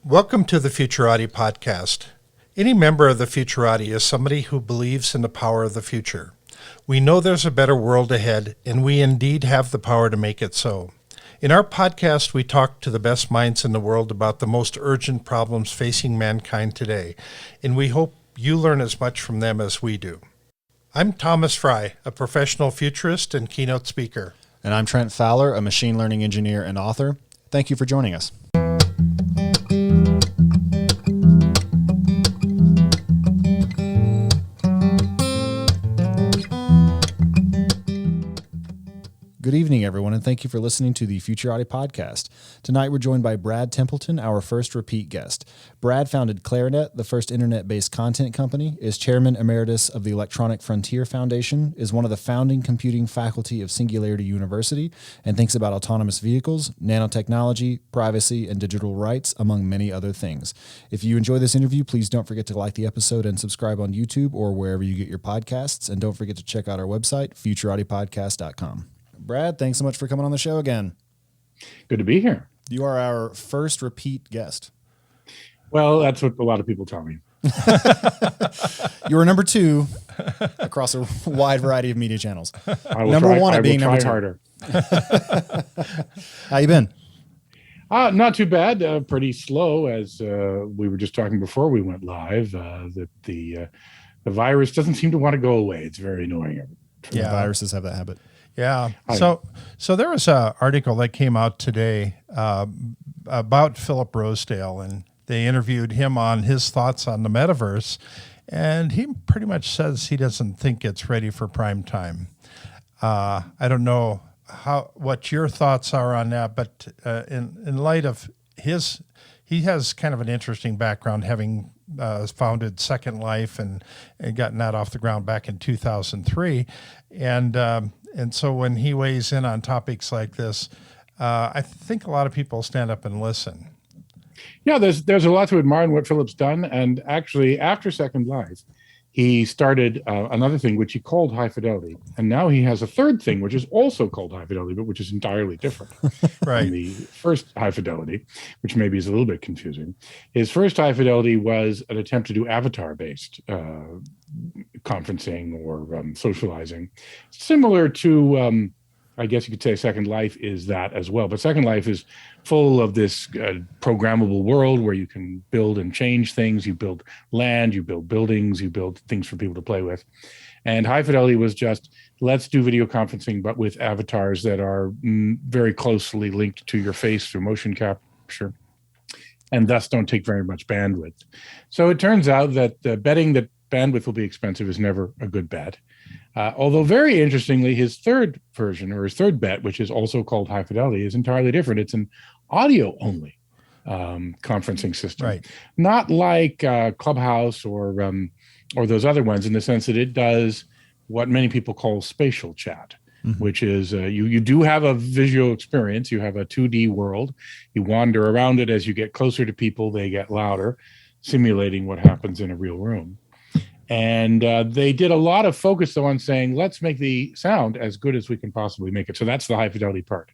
Welcome to the Futurati podcast. Any member of the Futurati is somebody who believes in the power of the future. We know there's a better world ahead, and we indeed have the power to make it so. In our podcast, we talk to the best minds in the world about the most urgent problems facing mankind today, and we hope you learn as much from them as we do. I'm Thomas Fry, a professional futurist and keynote speaker. And I'm Trent Fowler, a machine learning engineer and author. Thank you for joining us. Good evening, everyone, and thank you for listening to the Futurati podcast. Tonight, we're joined by Brad Templeton, our first repeat guest. Brad founded Clarinet, the first internet-based content company, is chairman emeritus of the Electronic Frontier Foundation, is one of the founding computing faculty of Singularity University, and thinks about autonomous vehicles, nanotechnology, privacy, and digital rights, among many other things. If you enjoy this interview, please don't forget to like the episode and subscribe on YouTube or wherever you get your podcasts, and don't forget to check out our website, futuratipodcast.com. Brad, thanks so much for coming on the show again. Good to be here. You are our first repeat guest. Well, that's what a lot of people tell me. You were number 2 across a wide variety of media channels. Number one at being number 2. Harder. How you been? Not too bad. Pretty slow, as we were just talking before we went live. The virus doesn't seem to want to go away. It's very annoying. Yeah, viruses have that habit. Yeah. So there was an article that came out today about Philip Rosedale, and they interviewed him on his thoughts on the Metaverse, and he pretty much says he doesn't think it's ready for prime time. I don't know what your thoughts are on that, but in light of he has kind of an interesting background, having founded Second Life and gotten that off the ground back in 2003, and so when he weighs in on topics like this, I think a lot of people stand up and listen. Yeah, there's a lot to admire in what Philip's done, and actually after Second Life, he started another thing which he called high fidelity, and now he has a third thing which is also called high fidelity, but which is entirely different. Right. From the first high fidelity, which maybe is a little bit confusing. His first high fidelity was an attempt to do avatar-based conferencing or socializing, similar to I guess you could say Second Life is that as well. But Second Life is full of this programmable world where you can build and change things. You build land, you build buildings, you build things for people to play with. And High Fidelity was just, let's do video conferencing, but with avatars that are very closely linked to your face through motion capture, and thus don't take very much bandwidth. So it turns out that betting that bandwidth will be expensive is never a good bet. Although very interestingly, his third version, or his third bet, which is also called High Fidelity, is entirely different. It's an audio-only conferencing system, right? Not like Clubhouse or those other ones, in the sense that it does what many people call spatial chat, which is you do have a visual experience. You have a 2D world. You wander around it. As you get closer to people, they get louder, simulating what happens in a real room. And they did a lot of focus, though, on saying, let's make the sound as good as we can possibly make it. So that's the high fidelity part.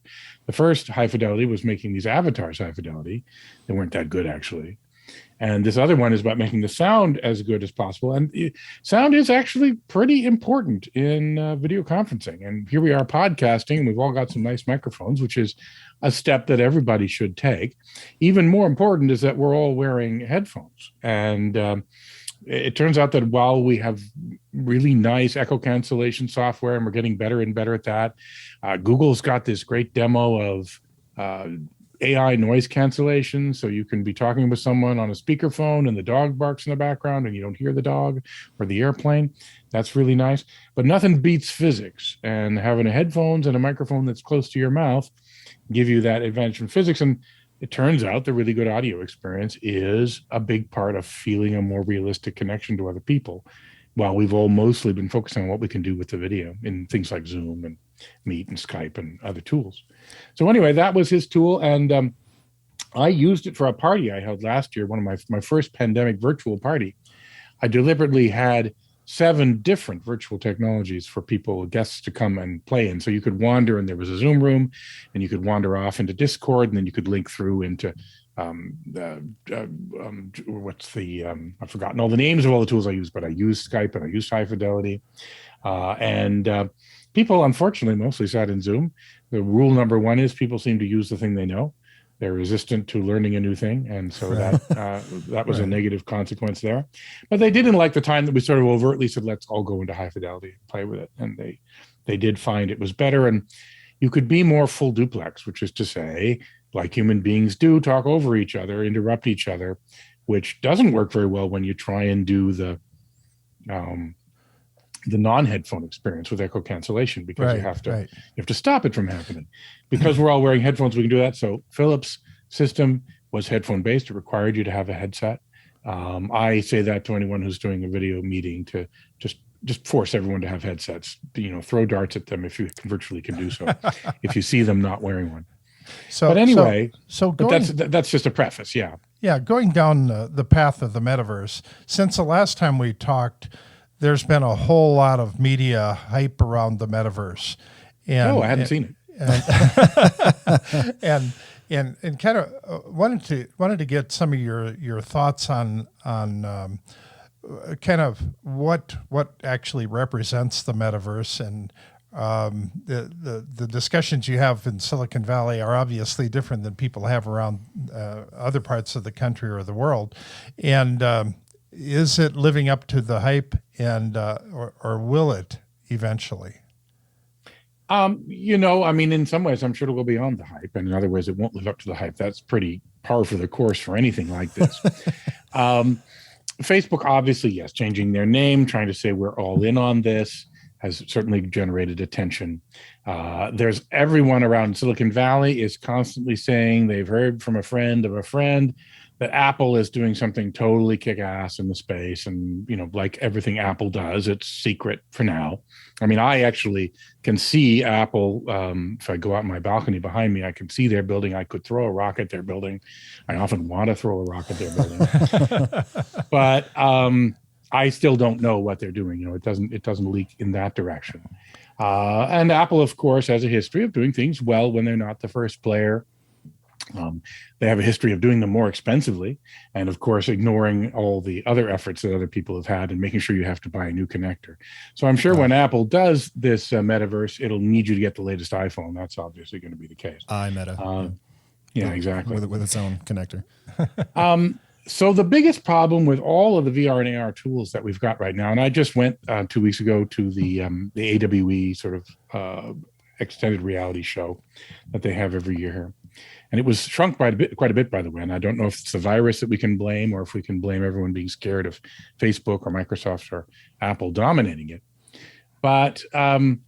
The first high fidelity was making these avatars high fidelity. They weren't that good, actually. And this other one is about making the sound as good as possible. And sound is actually pretty important in video conferencing. And here we are podcasting, and we've all got some nice microphones, which is a step that everybody should take. Even more important is that we're all wearing headphones. And it turns out that while we have really nice echo cancellation software, and we're getting better and better at that, Google's got this great demo of AI noise cancellation. So you can be talking with someone on a speakerphone and the dog barks in the background and you don't hear the dog or the airplane. That's really nice. But nothing beats physics, and having headphones and a microphone that's close to your mouth give you that advantage from physics. And it turns out the really good audio experience is a big part of feeling a more realistic connection to other people, while we've all mostly been focusing on what we can do with the video in things like Zoom and Meet and Skype and other tools. So anyway, that was his tool, and I used it for a party I held last year, one of my first pandemic virtual party. I deliberately had 7 different virtual technologies for people, guests, to come and play in. So you could wander, and there was a Zoom room, and you could wander off into Discord, and then you could link through into I've forgotten all the names of all the tools I use, but I use Skype and I use High Fidelity. And people, unfortunately, mostly sat in Zoom. The rule number one is people seem to use the thing they know. They're resistant to learning a new thing, and so that was a negative consequence there. But they didn't like the time that we sort of overtly said, "Let's all go into High Fidelity and play with it," and they did find it was better, and you could be more full duplex, which is to say, like human beings do, talk over each other, interrupt each other, which doesn't work very well when you try and do the non-headphone experience with echo cancellation, because you have to stop it from happening. Because we're all wearing headphones, we can do that. So Philips' system was headphone based. It required you to have a headset. I say that to anyone who's doing a video meeting to just force everyone to have headsets. Throw darts at them if you virtually can do so. If you see them not wearing one. But anyway, that's just a preface. Yeah. Yeah. Going down the path of the metaverse, since the last time we talked, there's been a whole lot of media hype around the metaverse. I hadn't seen it. And kind of wanted to get some of your thoughts on kind of what actually represents the metaverse, and the discussions you have in Silicon Valley are obviously different than people have around other parts of the country or the world, and is it living up to the hype, and or will it eventually? In some ways, I'm sure it will be beyond the hype, and in other ways, it won't live up to the hype. That's pretty par for the course for anything like this. Facebook, obviously, yes, changing their name, trying to say we're all in on this, has certainly generated attention. There's everyone around Silicon Valley is constantly saying they've heard from a friend of a friend that Apple is doing something totally kick-ass in the space. And, like everything Apple does, it's secret for now. I mean, I actually can see Apple. If I go out on my balcony behind me, I can see their building. I could throw a rocket they're building. I often want to throw a rocket they're building. But I still don't know what they're doing. It doesn't leak in that direction. And Apple, of course, has a history of doing things well when they're not the first player. They have a history of doing them more expensively, and of course, ignoring all the other efforts that other people have had and making sure you have to buy a new connector. So I'm sure when Apple does this metaverse, it'll need you to get the latest iPhone. That's obviously going to be the case. iMeta. Yeah, exactly. With its own connector. So the biggest problem with all of the VR and AR tools that we've got right now, and I just went 2 weeks ago to the AWE sort of extended reality show that they have every year here. And it was shrunk quite a bit, by the way. And I don't know if it's the virus that we can blame, or if we can blame everyone being scared of Facebook or Microsoft or Apple dominating it. But VR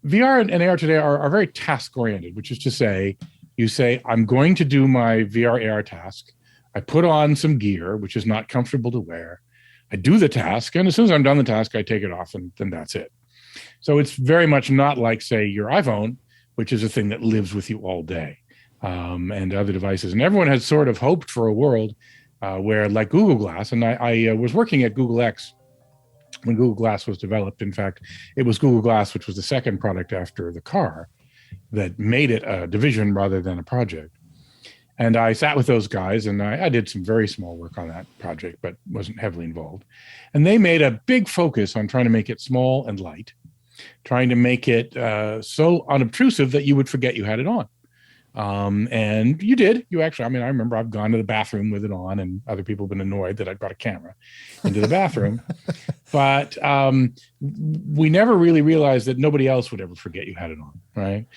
and AR today are very task-oriented, which is to say, you say, I'm going to do my VR AR task. I put on some gear, which is not comfortable to wear. I do the task, and as soon as I'm done the task, I take it off, and then that's it. So it's very much not like, say, your iPhone, which is a thing that lives with you all day. And other devices. And everyone has sort of hoped for a world where, like Google Glass, and I was working at Google X when Google Glass was developed. In fact, it was Google Glass, which was the second product after the car, that made it a division rather than a project. And I sat with those guys, and I did some very small work on that project, but wasn't heavily involved. And they made a big focus on trying to make it small and light, trying to make it so unobtrusive that you would forget you had it on. And you did. You actually, I remember I've gone to the bathroom with it on, and other people have been annoyed that I brought a camera into the bathroom. But we never really realized that nobody else would ever forget you had it on, right?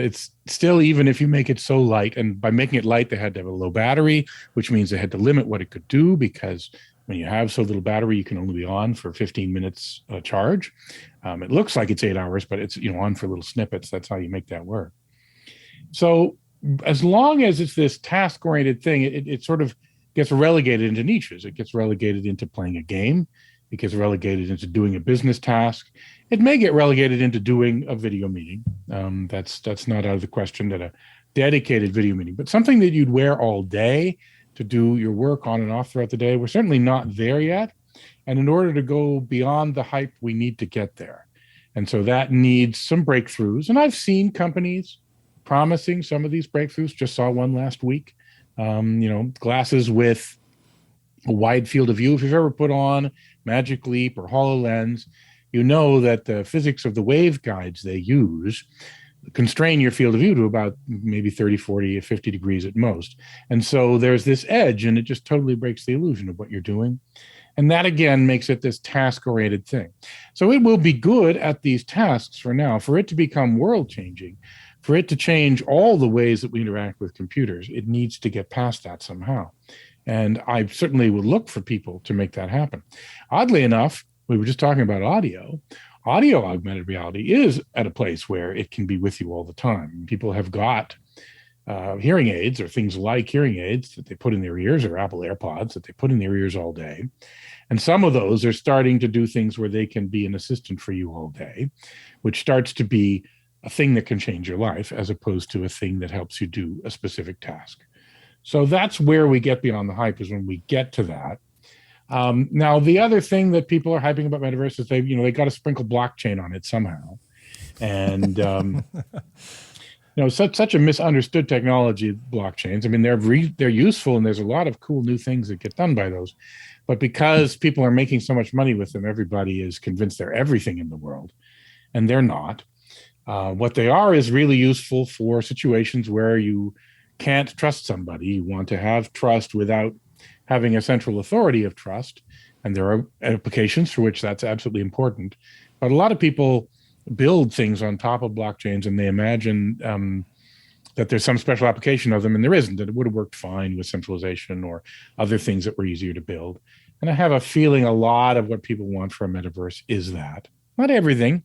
It's still, even if you make it so light, and by making it light, they had to have a low battery, which means they had to limit what it could do, because when you have so little battery, you can only be on for 15 minutes charge. It looks like it's 8 hours, but it's on for little snippets. That's how you make that work. So as long as it's this task-oriented thing, it sort of gets relegated into niches. It gets relegated into playing a game. It gets relegated into doing a business task. It may get relegated into doing a video meeting. That's not out of the question, that a dedicated video meeting, but something that you'd wear all day to do your work on and off throughout the day. We're certainly not there yet. And in order to go beyond the hype, we need to get there. And so that needs some breakthroughs. And I've seen companies promising some of these breakthroughs. Just saw one last week Glasses with a wide field of view. If you've ever put on Magic Leap or HoloLens, you know that the physics of the waveguides they use constrain your field of view to about maybe 30, 40, 50 degrees at most. And so there's this edge, and it just totally breaks the illusion of what you're doing. And that, again, makes it this task-oriented thing. So it will be good at these tasks for now. For it to become world-changing, for it to change all the ways that we interact with computers, it needs to get past that somehow. And I certainly would look for people to make that happen. Oddly enough, we were just talking about audio. Audio augmented reality is at a place where it can be with you all the time. People have got hearing aids or things like hearing aids that they put in their ears, or Apple AirPods that they put in their ears all day. And some of those are starting to do things where they can be an assistant for you all day, which starts to be a thing that can change your life as opposed to a thing that helps you do a specific task. So that's where we get beyond the hype, is when we get to that. Now, the other thing that people are hyping about Metaverse is they got to sprinkle blockchain on it somehow. And, such a misunderstood technology, blockchains. I mean, they're useful, and there's a lot of cool new things that get done by those. But because people are making so much money with them, everybody is convinced they're everything in the world, and they're not. What they are is really useful for situations where you can't trust somebody. You want to have trust without having a central authority of trust, and there are applications for which that's absolutely important. But a lot of people build things on top of blockchains, and they imagine that there's some special application of them, and there isn't, that it would have worked fine with centralization or other things that were easier to build. And I have a feeling a lot of what people want for a metaverse is that. Not everything,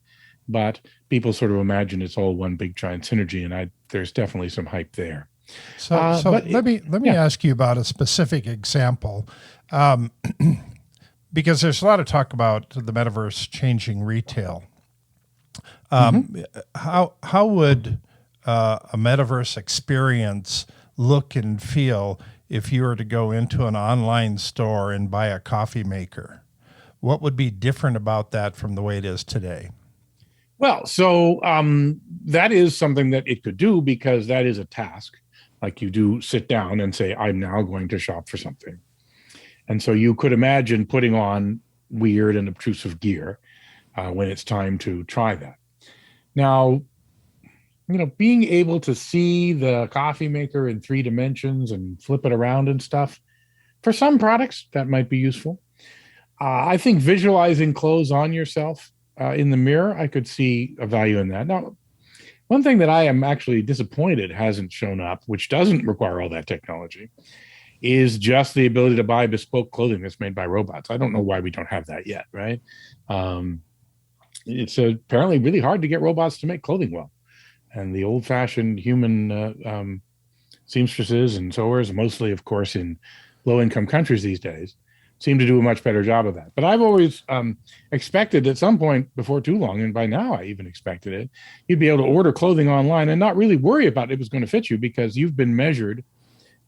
but people sort of imagine it's all one big giant synergy, and there's definitely some hype there. So let me ask you about a specific example, because there's a lot of talk about the metaverse changing retail. How would a metaverse experience look and feel if you were to go into an online store and buy a coffee maker? What would be different about that from the way it is today? Well, so that is something that it could do, because that is a task. Like, you do sit down and say, I'm now going to shop for something. And so you could imagine putting on weird and obtrusive gear when it's time to try that. Now, being able to see the coffee maker in 3 dimensions and flip it around and stuff, for some products, that might be useful. I think visualizing clothes on yourself in the mirror, I could see a value in that. Now, one thing that I am actually disappointed hasn't shown up, which doesn't require all that technology, is just the ability to buy bespoke clothing that's made by robots. I don't know why we don't have that yet, right? It's apparently really hard to get robots to make clothing well. And the old-fashioned human seamstresses and sewers, mostly, of course, in low-income countries these days, seem to do a much better job of that. But I've always expected at some point before too long, and by now I even expected it, you'd be able to order clothing online and not really worry about it was going to fit you, because you've been measured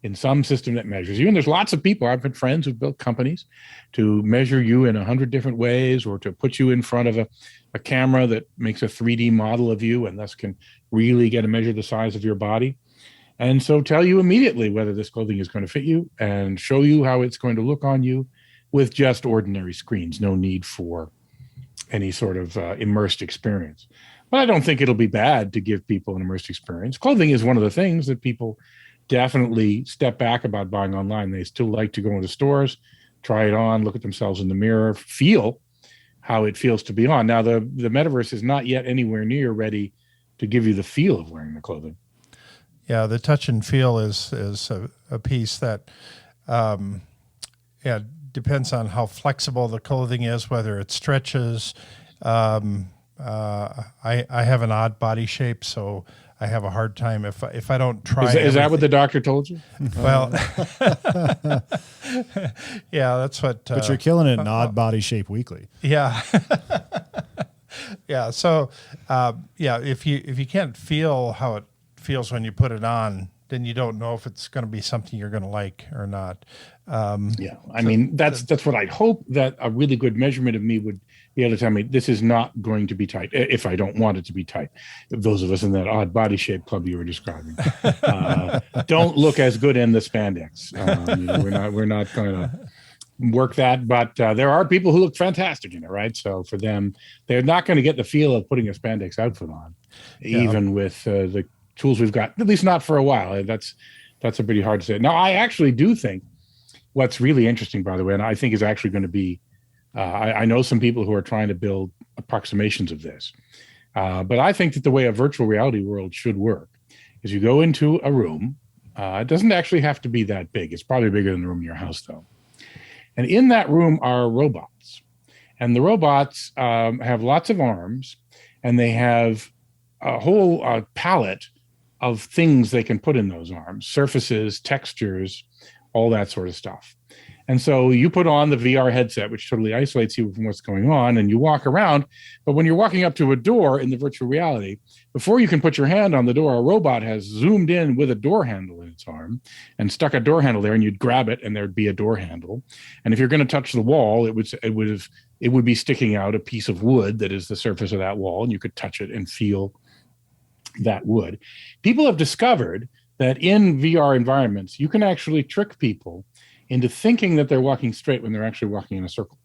in some system that measures you. And there's lots of people, I've had friends who've built companies to measure you in 100 different ways, or to put you in front of a camera that makes a 3D model of you and thus can really get to measure the size of your body. And so tell you immediately whether this clothing is going to fit you and show you how it's going to look on you, with just ordinary screens, no need for any sort of immersed experience. But I don't think it'll be bad to give people an immersed experience. Clothing is one of the things that people definitely step back about buying online. They still like to go into stores, try it on, look at themselves in the mirror, feel how it feels to be on. Now, the metaverse is not yet anywhere near ready to give you the feel of wearing the clothing. Yeah, the touch and feel is a piece that, depends on how flexible the clothing is, whether it stretches. I have an odd body shape, so I have a hard time if I don't try. Is that what the doctor told you? Well, yeah, that's what. But you're killing it in Odd Body Shape Weekly. Yeah. Yeah. So, if you can't feel how it feels when you put it on, then you don't know if it's going to be something you're going to like or not. Yeah, I mean, that's what I'd hope, that a really good measurement of me would be able to tell me this is not going to be tight if I don't want it to be tight. Those of us in that odd body shape club you were describing don't look as good in the spandex. We're not going to work that, but there are people who look fantastic in it, right? So for them, they're not going to get the feel of putting a spandex outfit on, even with the tools we've got, at least not for a while. That's a pretty hard to say. Now, I actually do think what's really interesting, by the way, and I think is actually going to be, I know some people who are trying to build approximations of this, but I think that the way a virtual reality world should work is you go into a room. It doesn't actually have to be that big. It's probably bigger than the room in your house, though. And in that room are robots. And the robots have lots of arms, and they have a whole palette of things they can put in those arms, surfaces, textures, all that sort of stuff. And so you put on the VR headset, which totally isolates you from what's going on, and you walk around. But when you're walking up to a door in the virtual reality, before you can put your hand on the door, a robot has zoomed in with a door handle in its arm and stuck a door handle there, and you'd grab it and there'd be a door handle. And if you're going to touch the wall, it would be sticking out a piece of wood that is the surface of that wall, and you could touch it and feel that wood. People have discovered that in VR environments, you can actually trick people into thinking that they're walking straight when they're actually walking in a circle.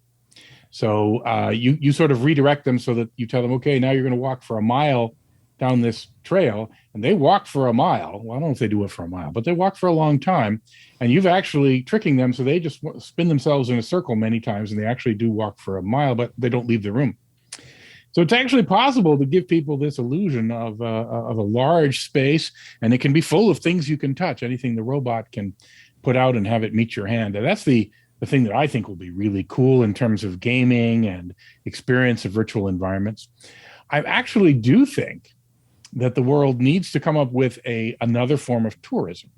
So you sort of redirect them so that you tell them, okay, now you're going to walk for a mile down this trail, and they walk for a mile. Well, I don't know if they do it for a mile, but they walk for a long time, and you've actually tricking them so they just spin themselves in a circle many times, and they actually do walk for a mile, but they don't leave the room. So it's actually possible to give people this illusion of a large space, and it can be full of things you can touch, anything the robot can put out and have it meet your hand. And that's the thing that I think will be really cool in terms of gaming and experience of virtual environments. I actually do think that the world needs to come up with another form of tourism.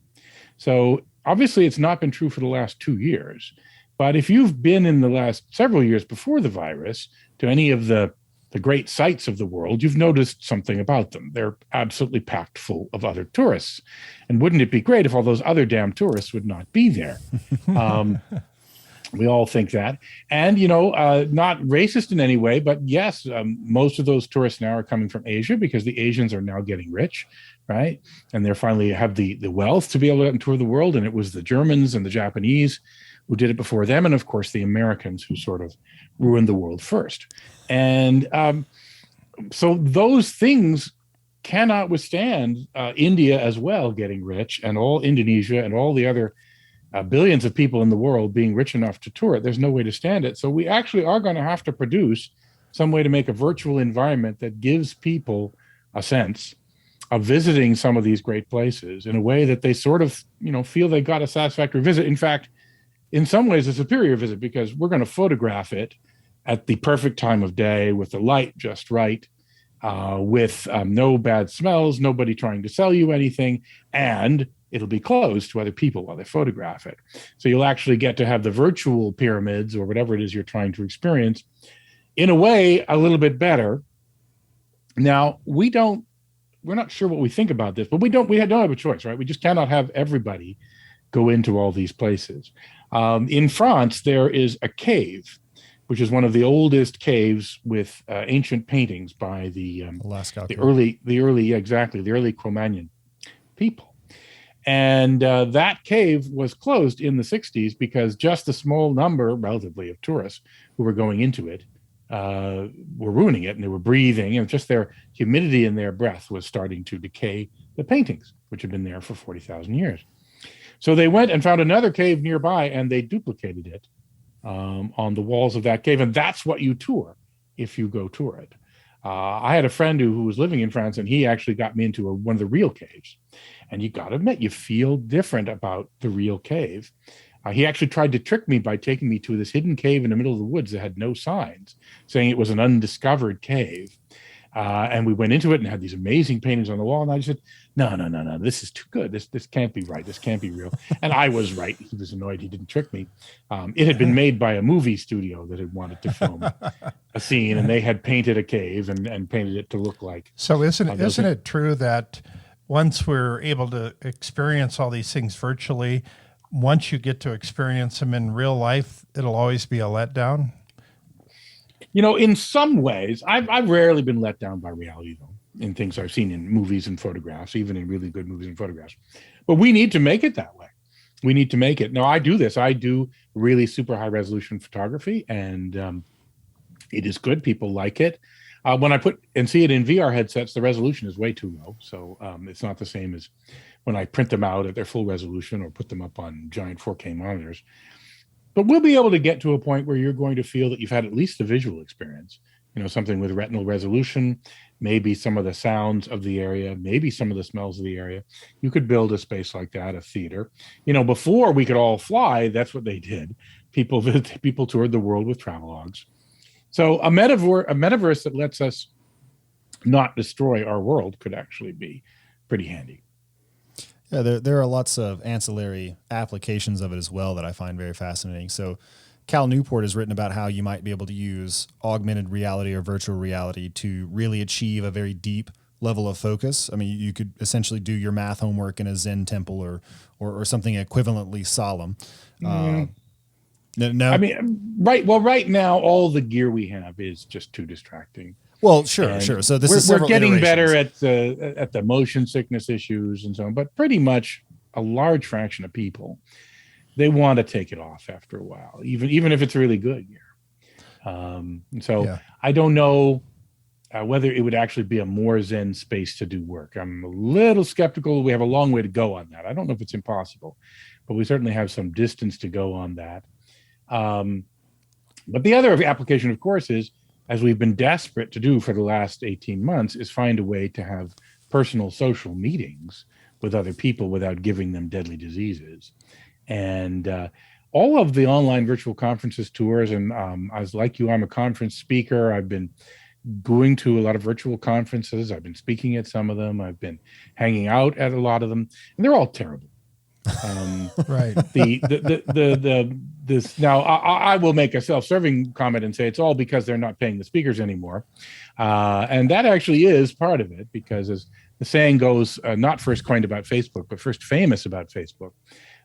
So obviously it's not been true for the last 2 years, but if you've been in the last several years before the virus to any of the great sites of the world, you've noticed something about them. They're absolutely packed full of other tourists. And wouldn't it be great if all those other damn tourists would not be there? We all think that. And, not racist in any way, but yes, most of those tourists now are coming from Asia because the Asians are now getting rich, right? And they're finally have the wealth to be able to tour the world. And it was the Germans and the Japanese who did it before them. And of course, the Americans who sort of ruined the world first. And so those things cannot withstand India as well getting rich, and all Indonesia and all the other billions of people in the world being rich enough to tour it. There's no way to stand it. So we actually are going to have to produce some way to make a virtual environment that gives people a sense of visiting some of these great places in a way that they sort of, feel they got a satisfactory visit. In fact, in some ways, a superior visit, because we're going to photograph it at the perfect time of day with the light just right, with no bad smells, nobody trying to sell you anything, and it'll be closed to other people while they photograph it. So you'll actually get to have the virtual pyramids or whatever it is you're trying to experience in a way a little bit better. Now, we're not sure what we think about this, but we don't have a choice, right? We just cannot have everybody go into all these places. In France, there is a cave, which is one of the oldest caves with ancient paintings by the early Cro-Magnon people. And that cave was closed in the 60s because just a small number, relatively, of tourists who were going into it were ruining it, and they were breathing, and just their humidity in their breath was starting to decay the paintings, which had been there for 40,000 years. So they went and found another cave nearby, and they duplicated it on the walls of that cave. And that's what you tour if you go tour it. I had a friend who was living in France, and he actually got me into one of the real caves. And you got to admit, you feel different about the real cave. He actually tried to trick me by taking me to this hidden cave in the middle of the woods that had no signs, saying it was an undiscovered cave. And we went into it and had these amazing paintings on the wall. And I just said, no, this is too good. This can't be right. This can't be real. And I was right. He was annoyed he didn't trick me. It had been made by a movie studio that had wanted to film a scene, and they had painted a cave and painted it to look like. So isn't it true that once we're able to experience all these things virtually, once you get to experience them in real life, it'll always be a letdown? In some ways, I've rarely been let down by reality, though, in things I've seen in movies and photographs, even in really good movies and photographs. But we need to make it that way. We need to make it. Now, I do this. I do really super high resolution photography, and it is good. People like it. When I put and see it in VR headsets, the resolution is way too low. So it's not the same as when I print them out at their full resolution or put them up on giant 4K monitors. But we'll be able to get to a point where you're going to feel that you've had at least a visual experience, something with retinal resolution, maybe some of the sounds of the area, maybe some of the smells of the area. You could build a space like that, a theater. Before we could all fly, that's what they did. People toured the world with travelogues. So a metaverse that lets us not destroy our world could actually be pretty handy. Yeah, there are lots of ancillary applications of it as well that I find very fascinating. So Cal Newport has written about how you might be able to use augmented reality or virtual reality to really achieve a very deep level of focus. I mean, you could essentially do your math homework in a Zen temple or something equivalently solemn. No. I mean, right. Well, right now, all the gear we have is just too distracting. Well, sure. So we're getting better at the motion sickness issues and so on, but pretty much a large fraction of people, they want to take it off after a while, even if it's really good gear. I don't know whether it would actually be a more Zen space to do work. I'm a little skeptical. We have a long way to go on that. I don't know if it's impossible, but we certainly have some distance to go on that. But the other application, of course, is, as we've been desperate to do for the last 18 months, is find a way to have personal social meetings with other people without giving them deadly diseases. And all of the online virtual conferences, tours, and I was like you, I'm a conference speaker. I've been going to a lot of virtual conferences. I've been speaking at some of them. I've been hanging out at a lot of them, and they're all terrible. Right. Now I will make a self-serving comment and say it's all because they're not paying the speakers anymore, and that actually is part of it, because as the saying goes, not first coined about Facebook, but first famous about Facebook,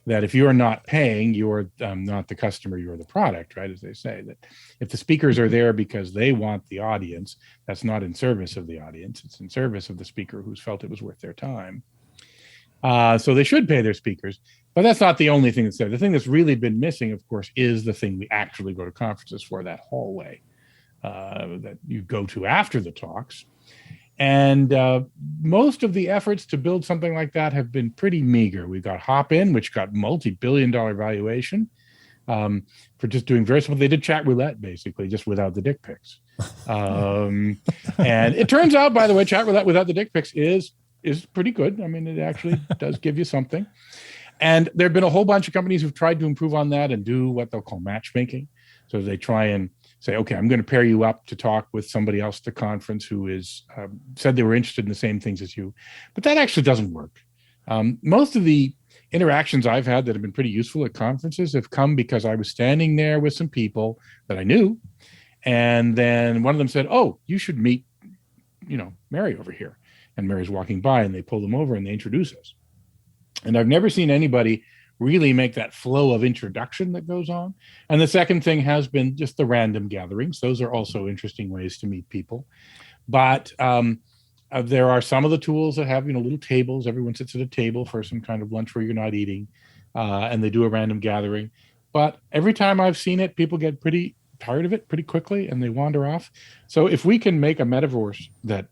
that if you're not paying, you're not the customer, you're the product, right? As they say, that if the speakers are there because they want the audience, that's not in service of the audience, it's in service of the speaker who's felt it was worth their time. So they should pay their speakers, but that's not the only thing that's there. The thing that's really been missing, of course, is the thing we actually go to conferences for, that hallway that you go to after the talks. And most of the efforts to build something like that have been pretty meager. We've got Hopin, which got multi-billion-dollar valuation for just doing very simple. They did chat roulette, basically, just without the dick pics. And it turns out, by the way, chat roulette without the dick pics is pretty good. I mean, it actually does give you something. And there have been a whole bunch of companies who've tried to improve on that and do what they'll call matchmaking. So they try and say, okay, I'm going to pair you up to talk with somebody else at the conference who is said they were interested in the same things as you. But that actually doesn't work. Most of the interactions I've had that have been pretty useful at conferences have come because I was standing there with some people that I knew. And then one of them said, oh, you should meet, Mary over here. And Mary's walking by, and they pull them over and they introduce us. And I've never seen anybody really make that flow of introduction that goes on. And the second thing has been just the random gatherings. Those are also interesting ways to meet people. But there are some of the tools that have, little tables. Everyone sits at a table for some kind of lunch where you're not eating, and they do a random gathering. But every time I've seen it, people get pretty tired of it pretty quickly, and they wander off. So if we can make a metaverse that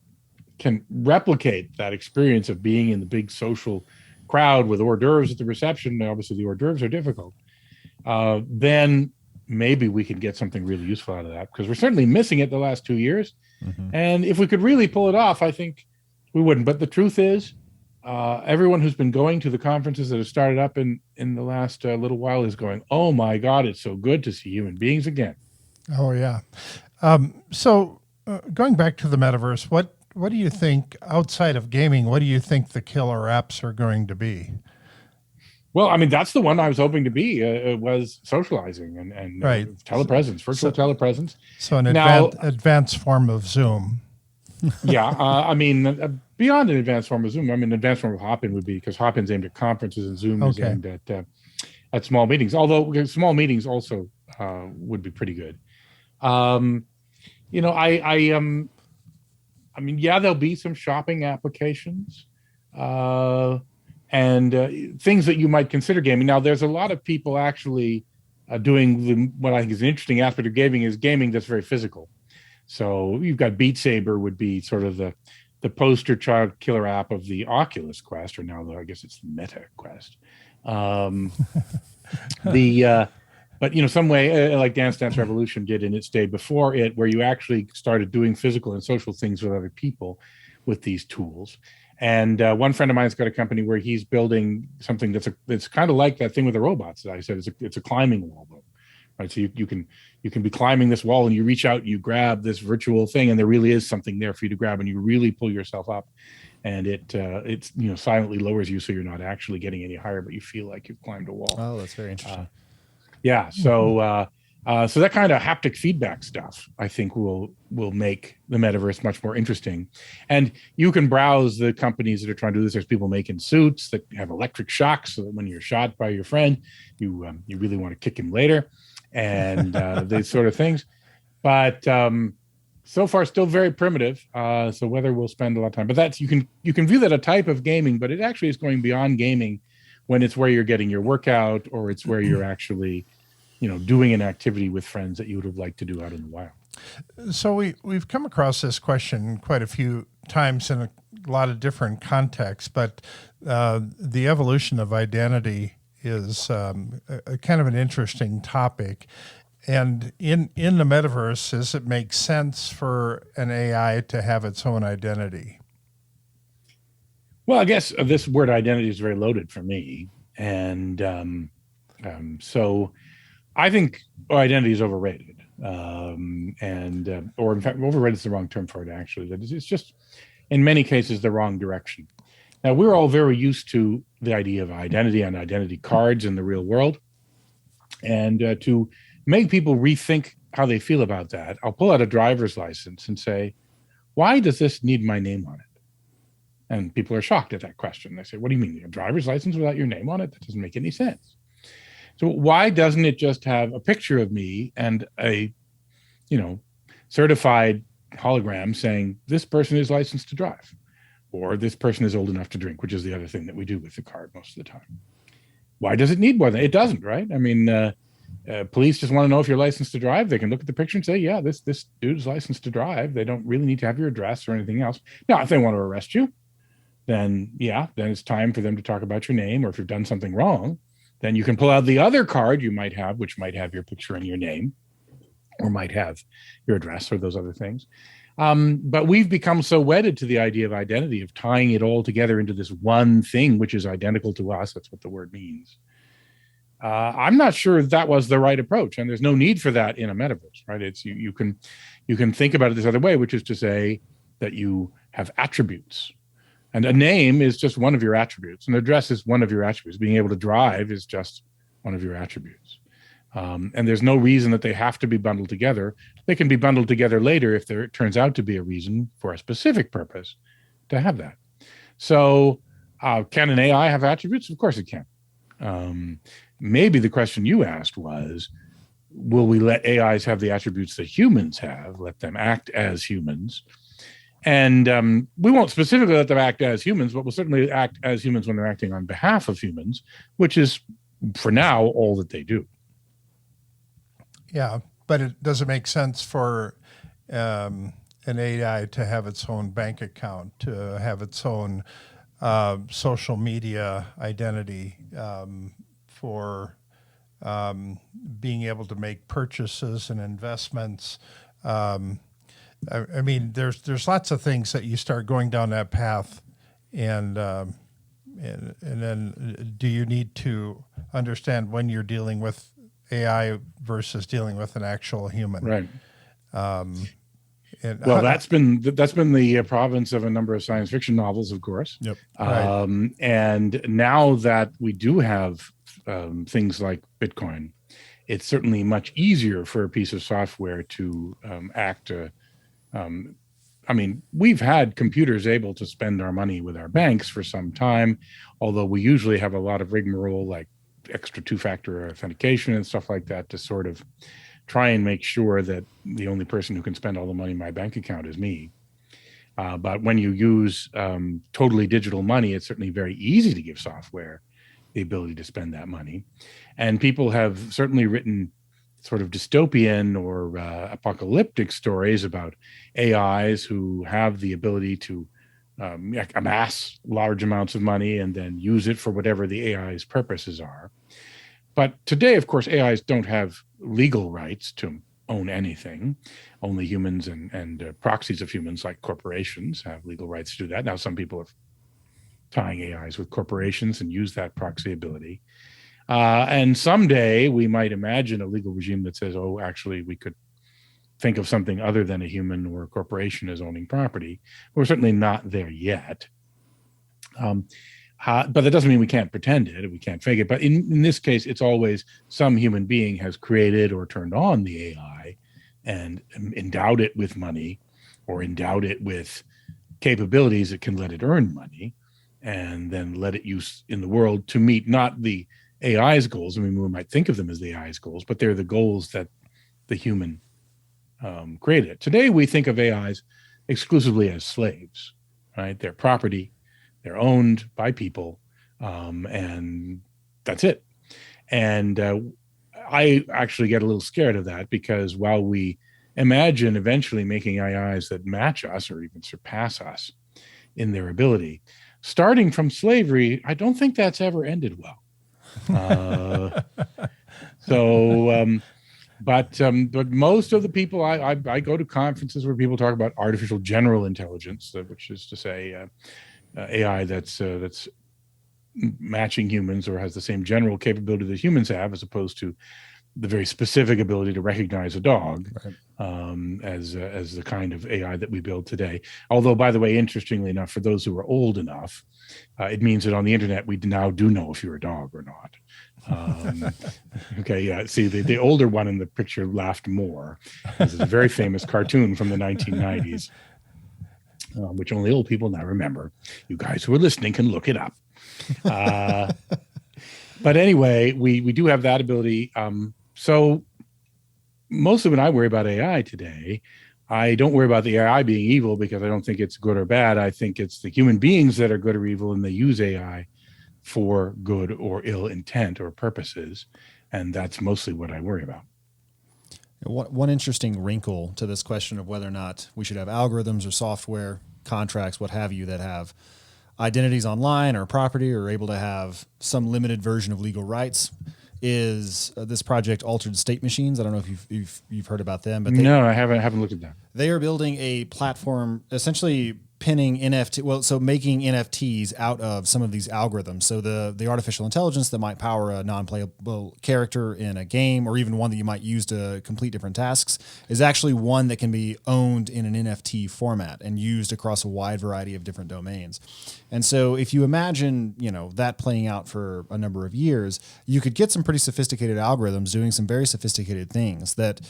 can replicate that experience of being in the big social crowd with hors d'oeuvres at the reception, obviously the hors d'oeuvres are difficult, then maybe we can get something really useful out of that, because we're certainly missing it the last 2 years. Mm-hmm. And if we could really pull it off, I think we wouldn't. But the truth is, everyone who's been going to the conferences that have started up in the last little while is going, oh my God, it's so good to see human beings again. Oh, yeah. So going back to the metaverse, what do you think, outside of gaming, what do you think the killer apps are going to be? Well, I mean, that's the one I was hoping to be, was socializing and right. Telepresence, virtual telepresence. So an advanced form of Zoom. Yeah. I mean, beyond an advanced form of Zoom. I mean, an advanced form of Hopin would be, because Hopin's aimed at conferences and Zoom is aimed at small meetings. Although small meetings also would be pretty good. You know, I mean, yeah, there'll be some shopping applications and things that you might consider gaming. Now, there's a lot of people actually doing what I think is an interesting aspect of gaming that's very physical. So you've got Beat Saber would be sort of the poster child killer app of the Oculus Quest, or now I guess it's the Meta Quest. But you know, some way like Dance Dance Revolution did in its day before it, where you actually started doing physical and social things with other people with these tools. And one friend of mine's got a company where he's building something that's kind of like that thing with the robots that I said. It's a climbing wall, though, right? So you can be climbing this wall, and you reach out, you grab this virtual thing, and there really is something there for you to grab, and you really pull yourself up, and it's you know, silently lowers you, so you're not actually getting any higher, but you feel like you've climbed a wall. Oh, that's very interesting. Yeah, so so that kind of haptic feedback stuff, I think, will make the metaverse much more interesting. And you can browse the companies that are trying to do this. There's people making suits that have electric shocks, so that when you're shot by your friend, you really want to kick him later, and these sort of things. But so far, still very primitive. So whether we'll spend a lot of time, but that's you can view that a type of gaming, but it actually is going beyond gaming when it's where you're getting your workout, or it's where you're actually, you know, doing an activity with friends that you would have liked to do out in the wild. So we've come across this question quite a few times in a lot of different contexts, but the evolution of identity is a kind of an interesting topic. And in the metaverse, does it make sense for an AI to have its own identity? Well, I guess this word identity is very loaded for me. And so I think identity is overrated. Or in fact, overrated is the wrong term for it, actually. That it's just, in many cases, the wrong direction. Now, we're all very used to the idea of identity and identity cards in the real world. And to make people rethink how they feel about that, I'll pull out a driver's license and say, why does this need my name on it? And people are shocked at that question. They say, what do you mean, a driver's license without your name on it? That doesn't make any sense. So why doesn't it just have a picture of me and a, you know, certified hologram saying this person is licensed to drive, or this person is old enough to drink, which is the other thing that we do with the card most of the time? Why does it need more than it doesn't, right? I mean, police just want to know if you're licensed to drive. They can look at the picture and say, yeah, this dude's licensed to drive. They don't really need to have your address or anything else. Now, if they want to arrest you, then it's time for them to talk about your name, or if you've done something wrong, then you can pull out the other card you might have, which might have your picture and your name, or might have your address or those other things. But we've become so wedded to the idea of identity, of tying it all together into this one thing, which is identical to us. That's what the word means. I'm not sure that was the right approach, and there's no need for that in a metaverse, right? It's you can think about it this other way, which is to say that you have attributes. And a name is just one of your attributes. An address is one of your attributes. Being able to drive is just one of your attributes. And there's no reason that they have to be bundled together. They can be bundled together later if there turns out to be a reason for a specific purpose to have that. So can an AI have attributes? Of course it can. Maybe the question you asked was, will we let AIs have the attributes that humans have, let them act as humans? And we won't specifically let them act as humans, but we'll certainly act as humans when they're acting on behalf of humans, which is, for now, all that they do. Yeah, but it doesn't make sense for an AI to have its own bank account, to have its own social media identity, for being able to make purchases and investments. I mean, there's lots of things that you start going down that path, and then do you need to understand when you're dealing with AI versus dealing with an actual human? Right. Well, that's been the province of a number of science fiction novels, of course. Yep. And now that we do have things like Bitcoin, it's certainly much easier for a piece of software to act I mean, we've had computers able to spend our money with our banks for some time, although we usually have a lot of rigmarole like extra two-factor authentication and stuff like that to sort of try and make sure that the only person who can spend all the money in my bank account is me. But when you use totally digital money, it's certainly very easy to give software the ability to spend that money. And people have certainly written sort of dystopian or apocalyptic stories about AIs who have the ability to amass large amounts of money and then use it for whatever the AI's purposes are. But today, of course, AIs don't have legal rights to own anything. Only humans and proxies of humans like corporations have legal rights to do that. Now, some people are tying AIs with corporations and use that proxy ability. And someday we might imagine a legal regime that says, oh, actually, we could think of something other than a human or a corporation as owning property. We're certainly not there yet. But that doesn't mean we can't pretend it, we can't fake it. But in this case, it's always some human being has created or turned on the AI and endowed it with money or endowed it with capabilities that can let it earn money and then let it use in the world to meet not the AI's goals. I mean, we might think of them as the AI's goals, but they're the goals that the human created. Today, we think of AIs exclusively as slaves, right? They're property, they're owned by people, and that's it. And I actually get a little scared of that because while we imagine eventually making AIs that match us or even surpass us in their ability, starting from slavery, I don't think that's ever ended well. But most of the people I go to conferences where people talk about artificial general intelligence, which is to say AI that's matching humans or has the same general capability that humans have, as opposed to the very specific ability to recognize a dog, right, as the kind of AI that we build today. Although, by the way, interestingly enough, for those who are old enough, it means that on the internet we now do know if you're a dog or not. Okay, yeah. See, the older one in the picture laughed more. This is a very famous cartoon from the 1990s, which only old people now remember. You guys who are listening can look it up. But anyway, we do have that ability. So mostly when I worry about AI today, I don't worry about the AI being evil because I don't think it's good or bad. I think it's the human beings that are good or evil, and they use AI for good or ill intent or purposes. And that's mostly what I worry about. One interesting wrinkle to this question of whether or not we should have algorithms or software, contracts, what have you, that have identities online or property or able to have some limited version of legal rights is this project Altered State Machines. I don't know if you've heard about them, but no, I haven't looked at that. They are building a platform essentially pinning making NFTs out of some of these algorithms. So the artificial intelligence that might power a non-playable character in a game, or even one that you might use to complete different tasks, is actually one that can be owned in an NFT format and used across a wide variety of different domains. And so if you imagine, that playing out for a number of years, you could get some pretty sophisticated algorithms doing some very sophisticated things that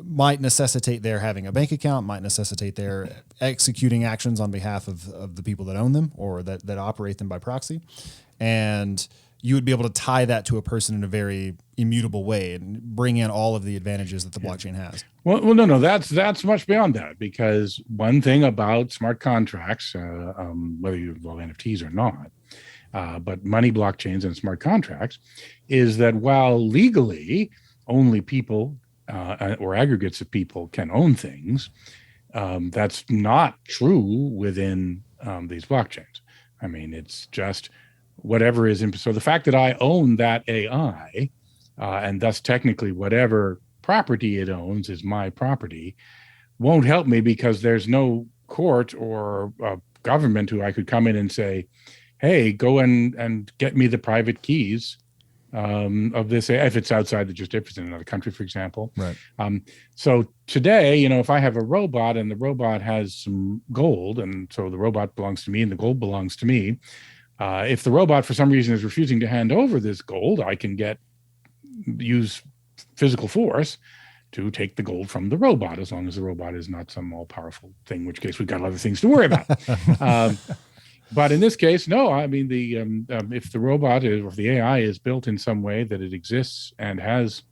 might necessitate their having a bank account, might necessitate their executing actions on behalf of the people that own them or that operate them by proxy. And you would be able to tie that to a person in a very immutable way and bring in all of the advantages that the blockchain has. Well, no, that's much beyond that, because one thing about smart contracts, whether you involve NFTs or not, but money blockchains and smart contracts, is that while legally only people or aggregates of people can own things, that's not true within these blockchains. I mean, it's just whatever is in. So the fact that I own that AI, and thus technically whatever property it owns is my property, won't help me, because there's no court or government who I could come in and say, hey, go and get me the private keys of this, if it's outside if it's in another country, for example. Right. So today, if I have a robot and the robot has some gold, and so the robot belongs to me and the gold belongs to me, if the robot for some reason is refusing to hand over this gold, I can use physical force to take the gold from the robot, as long as the robot is not some all-powerful thing, in which case we've got other things to worry about. But in this case, no. I mean, if the robot is, or if the AI is built in some way that it exists and has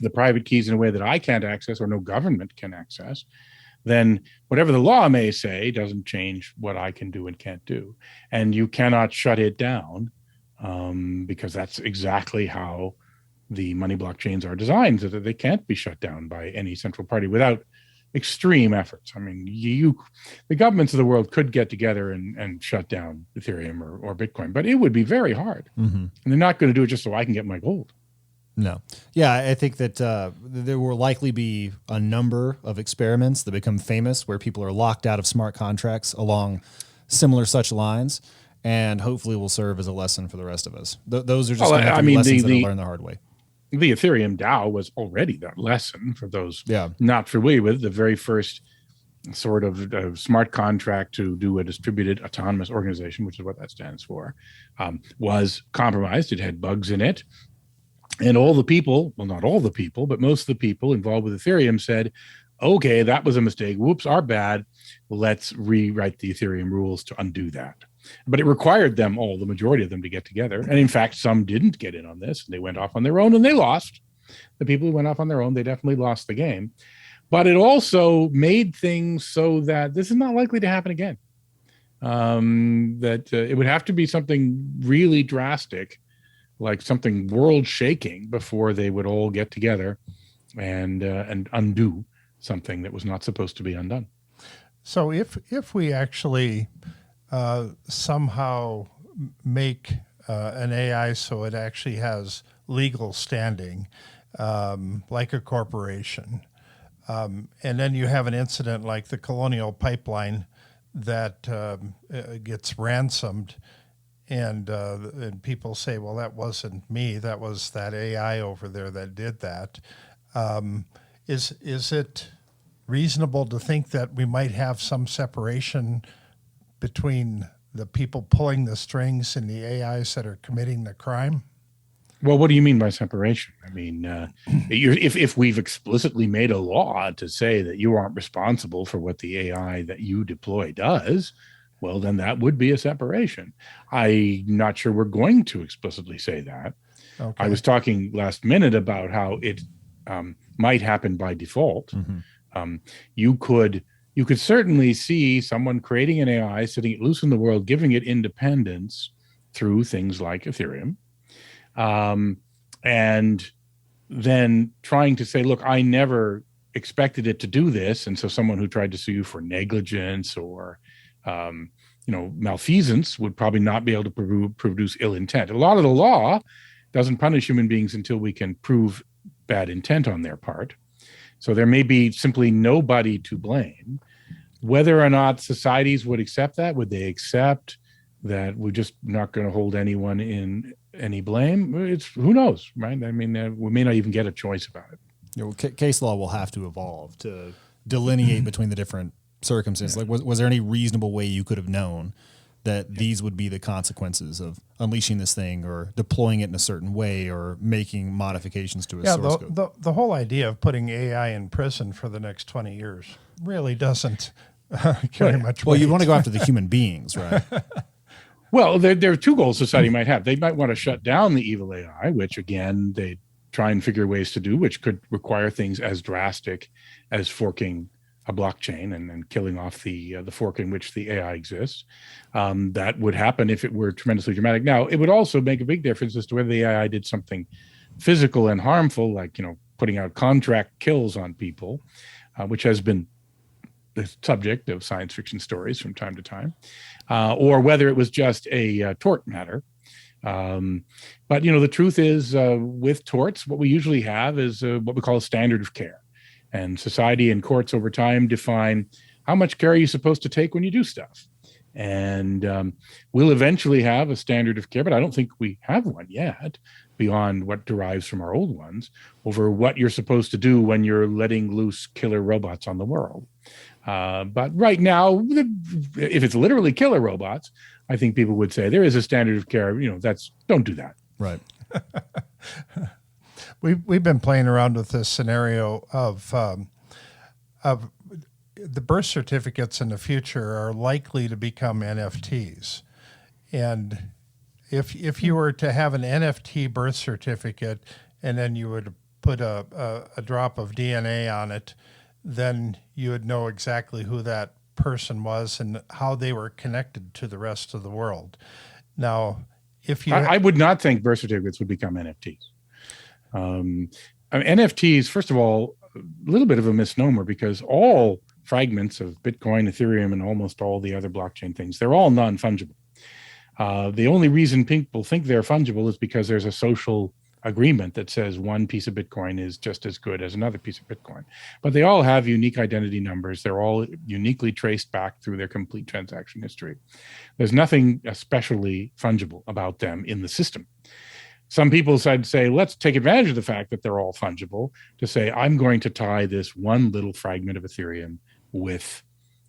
the private keys in a way that I can't access or no government can access, then whatever the law may say doesn't change what I can do and can't do. And you cannot shut it down, because that's exactly how the money blockchains are designed, so that they can't be shut down by any central party without extreme efforts. I mean, the governments of the world could get together and shut down Ethereum or Bitcoin, but it would be very hard. And they're not going to do it just so I can get my gold. No. Yeah, I think that there will likely be a number of experiments that become famous where people are locked out of smart contracts along similar such lines, and hopefully will serve as a lesson for the rest of us. Those are just lessons that are learned the hard way. The Ethereum DAO was already that lesson for those not familiar with. The very first sort of smart contract to do a distributed autonomous organization, which is what that stands for, was compromised. It had bugs in it. And all the people, well, not all the people, but most of the people involved with Ethereum said, okay, that was a mistake. Whoops, our bad. Let's rewrite the Ethereum rules to undo that. But it required them all, the majority of them, to get together. And in fact, some didn't get in on this. They went off on their own and they lost. The people who went off on their own, they definitely lost the game. But it also made things so that this is not likely to happen again. It would have to be something really drastic, like something world shaking, before they would all get together and undo something that was not supposed to be undone. So if we actually somehow make an AI so it actually has legal standing, like a corporation, and then you have an incident like the Colonial Pipeline that gets ransomed, and people say, well, that wasn't me, that was that AI over there that did that. Is it reasonable to think that we might have some separation between the people pulling the strings and the AIs that are committing the crime? Well, what do you mean by separation? I mean, if we've explicitly made a law to say that you aren't responsible for what the AI that you deploy does, well, then that would be a separation. I'm not sure we're going to explicitly say that. Okay. I was talking last minute about how it might happen by default. You could certainly see someone creating an AI, setting it loose in the world, giving it independence through things like Ethereum, and then trying to say, look, I never expected it to do this. And so someone who tried to sue you for negligence or malfeasance would probably not be able to produce ill intent. A lot of the law doesn't punish human beings until we can prove bad intent on their part. So there may be simply nobody to blame. Whether or not societies would accept that, would they accept that we're just not going to hold anyone in any blame? Who knows, right? I mean, we may not even get a choice about it. Case law will have to evolve to delineate between the different circumstances. Like, was there any reasonable way you could have known that these would be the consequences of unleashing this thing or deploying it in a certain way or making modifications to a source code? The whole idea of putting AI in prison for the next 20 years really doesn't carry much weight. Well, you want to go after the human beings, right? Well, there are two goals society might have. They might want to shut down the evil AI, which, again, they try and figure ways to do, which could require things as drastic as forking a blockchain and killing off the fork in which the AI exists. That would happen if it were tremendously dramatic. Now, it would also make a big difference as to whether the AI did something physical and harmful, like putting out contract kills on people, which has been the subject of science fiction stories from time to time, or whether it was just a tort matter. But the truth is, with torts, what we usually have is what we call a standard of care. And society and courts over time define how much care are you supposed to take when you do stuff. And we'll eventually have a standard of care, but I don't think we have one yet, beyond what derives from our old ones, over what you're supposed to do when you're letting loose killer robots on the world. But right now, if it's literally killer robots, I think people would say there is a standard of care. Don't do that. Right. we've been playing around with this scenario of the birth certificates in the future are likely to become NFTs, and if you were to have an NFT birth certificate and then you would put a drop of DNA on it, then you would know exactly who that person was and how they were connected to the rest of the world. Now, if you I would not think birth certificates would become NFTs. NFTs, first of all, a little bit of a misnomer, because all fragments of Bitcoin, Ethereum, and almost all the other blockchain things, they're all non-fungible. The only reason people think they're fungible is because there's a social agreement that says one piece of Bitcoin is just as good as another piece of Bitcoin. But they all have unique identity numbers. They're all uniquely traced back through their complete transaction history. There's nothing especially fungible about them in the system. Some people decide to say, let's take advantage of the fact that they're all fungible to say, I'm going to tie this one little fragment of Ethereum with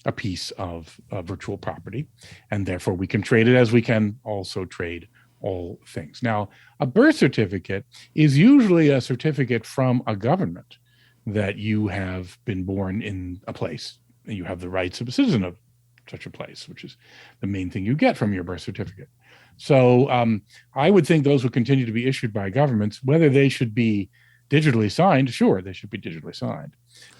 a piece of virtual property, and therefore we can trade it as we can also trade all things. Now, a birth certificate is usually a certificate from a government that you have been born in a place, and you have the rights of a citizen of such a place, which is the main thing you get from your birth certificate. So I would think those would continue to be issued by governments. Whether they should be digitally signed, sure, they should be digitally signed,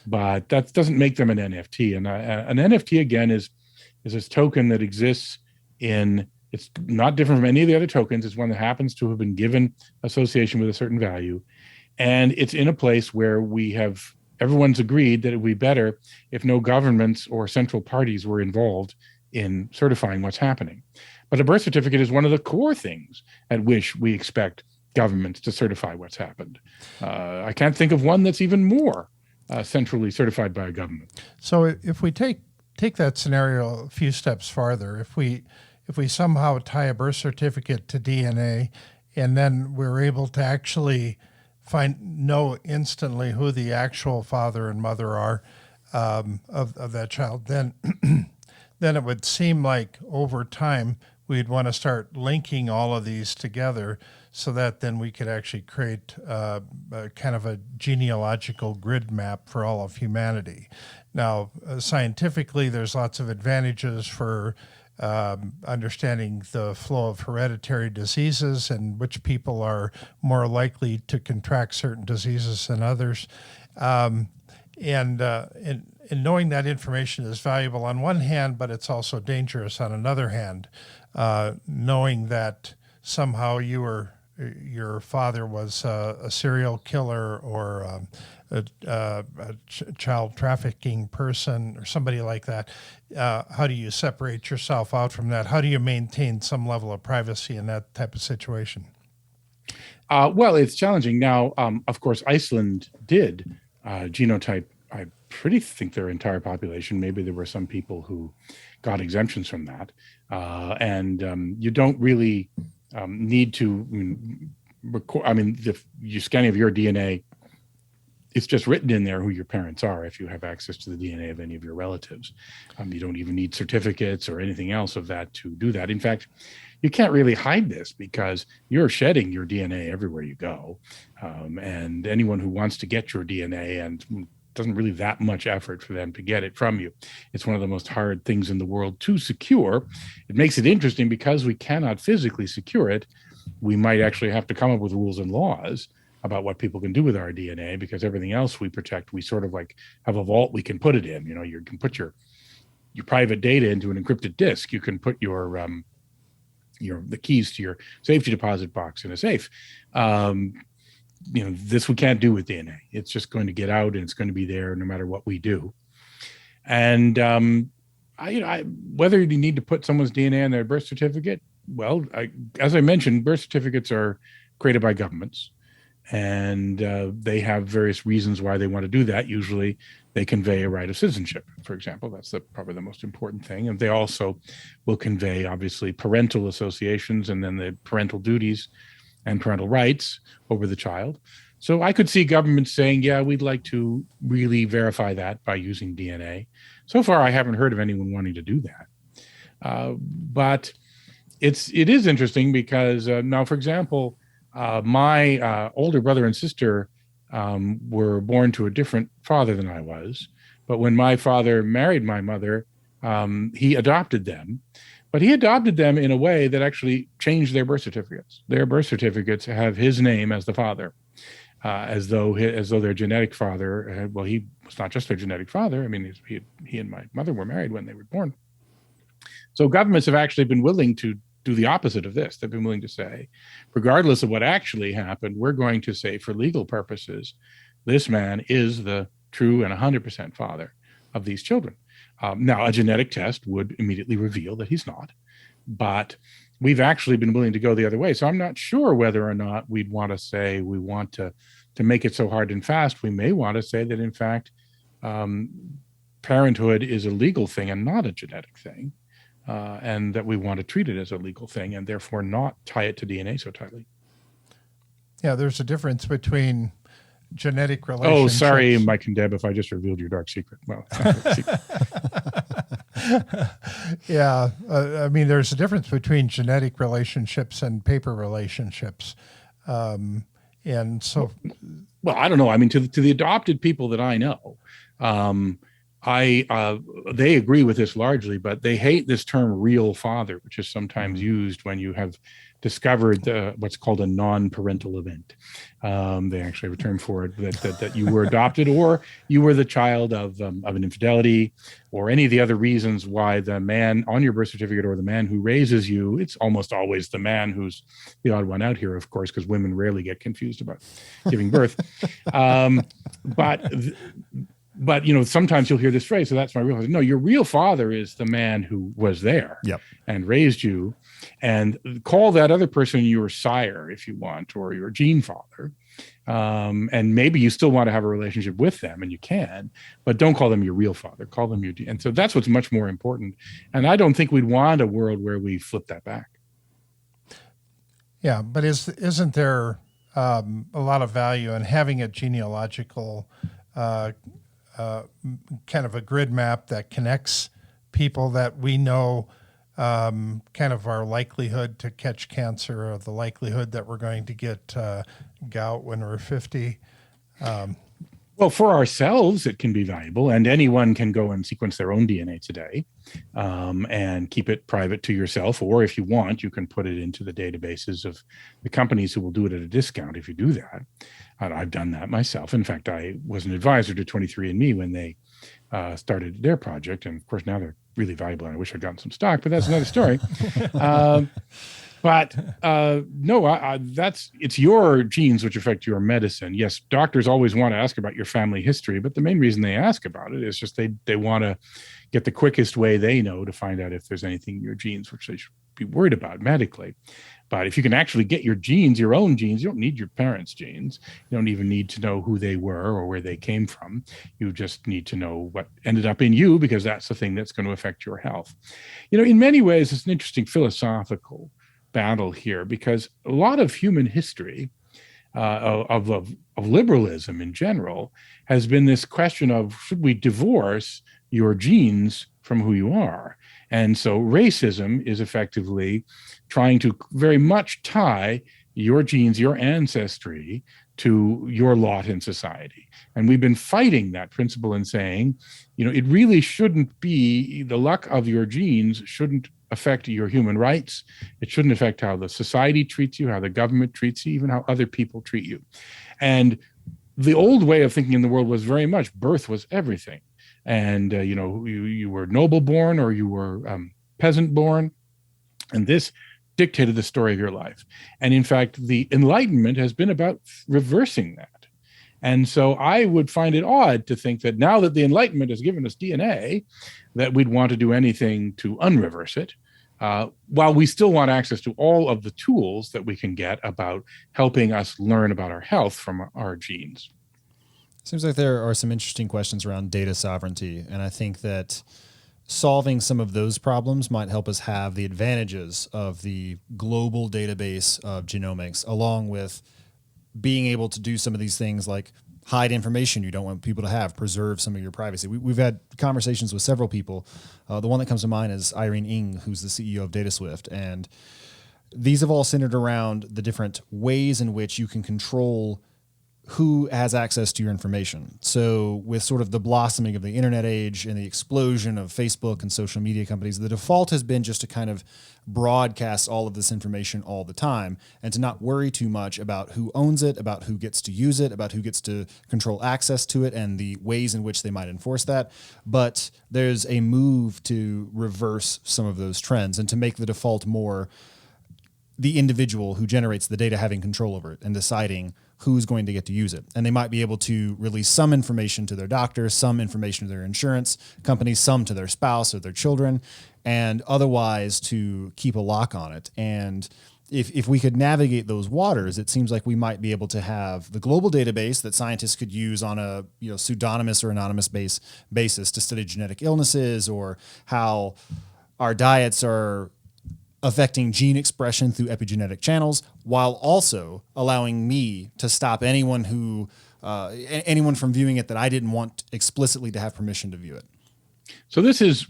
but that doesn't make them an NFT. And an NFT, again, is this token that exists in, it's not different from any of the other tokens. It's one that happens to have been given association with a certain value. And it's in a place where everyone's agreed that it would be better if no governments or central parties were involved in certifying what's happening. But a birth certificate is one of the core things at which we expect governments to certify what's happened. I can't think of one that's even more centrally certified by a government. So if we take that scenario a few steps farther, if we somehow tie a birth certificate to DNA, and then we're able to actually know instantly who the actual father and mother are of that child, then then it would seem like over time we'd want to start linking all of these together so that then we could actually create a kind of a genealogical grid map for all of humanity. Now, scientifically, there's lots of advantages for understanding the flow of hereditary diseases and which people are more likely to contract certain diseases than others. And knowing that information is valuable on one hand, but it's also dangerous on another hand. Knowing that somehow your father was a serial killer or a child trafficking person or somebody like that, how do you separate yourself out from that? How do you maintain some level of privacy in that type of situation? Well, it's challenging. Now, of course, Iceland did genotype, I pretty think their entire population. Maybe there were some people who got exemptions from that. And you don't really need to record. I mean, the scanning of your DNA, it's just written in there who your parents are if you have access to the DNA of any of your relatives. You don't even need certificates or anything else of that to do that. In fact, you can't really hide this because you're shedding your DNA everywhere you go. And anyone who wants to get your DNA, and doesn't really that much effort for them to get it from you. It's one of the most hard things in the world to secure. It makes it interesting because we cannot physically secure it. We might actually have to come up with rules and laws about what people can do with our DNA, because everything else we protect, we sort of like have a vault we can put it in. You know, you can put your private data into an encrypted disk. You can put the keys to your safety deposit box in a safe. This we can't do with DNA. It's just going to get out and it's going to be there no matter what we do. And whether you need to put someone's DNA on their birth certificate, well, as I mentioned, birth certificates are created by governments, and they have various reasons why they want to do that. Usually they convey a right of citizenship, for example. That's probably the most important thing. And they also will convey, obviously, parental associations and then the parental duties and parental rights over the child. So I could see governments saying, yeah, we'd like to really verify that by using DNA. So far, I haven't heard of anyone wanting to do that. But it is interesting because now, for example, My older brother and sister were born to a different father than I was. But when my father married my mother, he adopted them. But he adopted them in a way that actually changed their birth certificates. Their birth certificates have his name as the father, as though their genetic father. Well, he was not just their genetic father. I mean, he and my mother were married when they were born. So governments have actually been willing to do the opposite of this. They've been willing to say, regardless of what actually happened, we're going to say, for legal purposes, this man is the true and 100% father of these children. Now, a genetic test would immediately reveal that he's not, but we've actually been willing to go the other way. So I'm not sure whether or not we'd want to say we want to make it so hard and fast. We may want to say that, in fact, parenthood is a legal thing and not a genetic thing. And that we want to treat it as a legal thing and therefore not tie it to DNA so tightly. Yeah, there's a difference between genetic relationships. Oh, sorry, Mike and Deb, if I just revealed your dark secret. Well, secret. Yeah, I mean, there's a difference between genetic relationships and paper relationships. And so... Well, I don't know. I mean, to the adopted people that I know, they agree with this largely, but they hate this term "real father," which is sometimes used when you have discovered what's called a non-parental event. They actually have a term for it, that you were adopted or you were the child of an infidelity or any of the other reasons why the man on your birth certificate or the man who raises you, it's almost always the man who's the odd one out here, of course, because women rarely get confused about giving birth. But sometimes you'll hear this phrase, so that's my real father. No, your real father is the man who was there and raised you, and call that other person your sire if you want, or your gene father. And maybe you still want to have a relationship with them, and you can, but don't call them your real father. Call them your gene. And so that's what's much more important. And I don't think we'd want a world where we flip that back. Yeah, but isn't there a lot of value in having a genealogical kind of a grid map that connects people that we know, kind of our likelihood to catch cancer or the likelihood that we're going to get gout when we're 50? Well, for ourselves, it can be valuable, and anyone can go and sequence their own DNA today and keep it private to yourself. Or if you want, you can put it into the databases of the companies who will do it at a discount if you do that. And I've done that myself. In fact, I was an advisor to 23andMe when they started their project. And of course, now they're really valuable. And I wish I'd gotten some stock, but that's another story. It's your genes which affect your medicine. Yes, doctors always want to ask about your family history, but the main reason they ask about it is just they want to get the quickest way they know to find out if there's anything in your genes which they should be worried about medically. But if you can actually get your genes, your own genes, you don't need your parents' genes. You don't even need to know who they were or where they came from. You just need to know what ended up in you, because that's the thing that's going to affect your health. In many ways, it's an interesting philosophical battle here, because a lot of human history of liberalism in general has been this question of, should we divorce your genes from who you are? And so racism is effectively trying to very much tie your genes, your ancestry, to your lot in society. And we've been fighting that principle and saying, it really shouldn't be, the luck of your genes shouldn't affect your human rights. It shouldn't affect how the society treats you, how the government treats you, even how other people treat you. And the old way of thinking in the world was very much birth was everything. And, you were noble born or you were peasant born. And this dictated the story of your life. And in fact, the Enlightenment has been about reversing that. And so I would find it odd to think that now that the Enlightenment has given us DNA, that we'd want to do anything to unreverse it, while we still want access to all of the tools that we can get about helping us learn about our health from our genes. Seems like there are some interesting questions around data sovereignty, and I think that solving some of those problems might help us have the advantages of the global database of genomics, along with being able to do some of these things like hide information you don't want people to have, preserve some of your privacy. We've had conversations with several people. The one that comes to mind is Irene Ng, who's the CEO of DataSwift, and these have all centered around the different ways in which you can control who has access to your information. So with sort of the blossoming of the internet age and the explosion of Facebook and social media companies, the default has been just to kind of broadcast all of this information all the time and to not worry too much about who owns it, about who gets to use it, about who gets to control access to it and the ways in which they might enforce that. But there's a move to reverse some of those trends and to make the default more the individual who generates the data having control over it and deciding who's going to get to use it. And they might be able to release some information to their doctor, some information to their insurance companies, some to their spouse or their children, and otherwise to keep a lock on it. And if we could navigate those waters, it seems like we might be able to have the global database that scientists could use on a pseudonymous or anonymous basis to study genetic illnesses or how our diets are affecting gene expression through epigenetic channels, while also allowing me to stop anyone from viewing it that I didn't want explicitly to have permission to view it. So this is